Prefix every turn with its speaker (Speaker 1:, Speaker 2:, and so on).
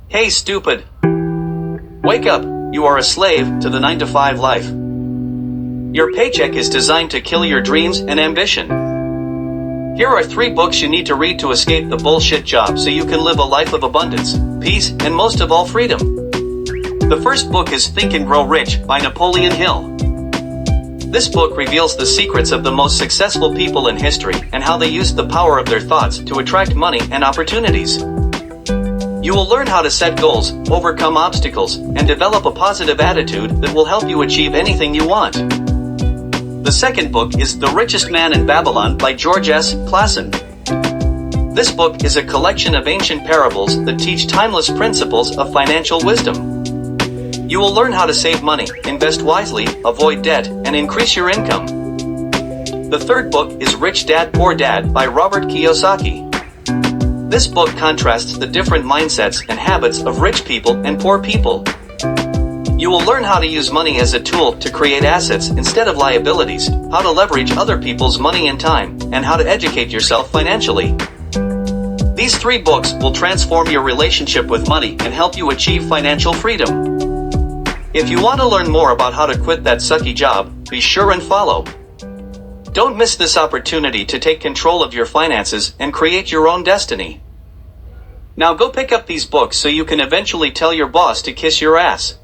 Speaker 1: Hey stupid! Wake up, you are a slave to the 9 to 5 life. Your paycheck is designed to kill your dreams and ambition. Here are 3 books you need to read to escape the bullshit job so you can live a life of abundance, peace, and most of all freedom. The first book is Think and Grow Rich by Napoleon Hill. This book reveals the secrets of the most successful people in history and how they used the power of their thoughts to attract money and opportunities. You will learn how to set goals, overcome obstacles, and develop a positive attitude that will help you achieve anything you want. The second book is The Richest Man in Babylon by George S. Clason. This book is a collection of ancient parables that teach timeless principles of financial wisdom. You will learn how to save money, invest wisely, avoid debt, and increase your income. The third book is Rich Dad Poor Dad by Robert Kiyosaki. This book contrasts the different mindsets and habits of rich people and poor people. You will learn how to use money as a tool to create assets instead of liabilities, how to leverage other people's money and time, and how to educate yourself financially. These 3 books will transform your relationship with money and help you achieve financial freedom. If you want to learn more about how to quit that sucky job, be sure and follow. Don't miss this opportunity to take control of your finances and create your own destiny. Now go pick up these books so you can eventually tell your boss to kiss your ass.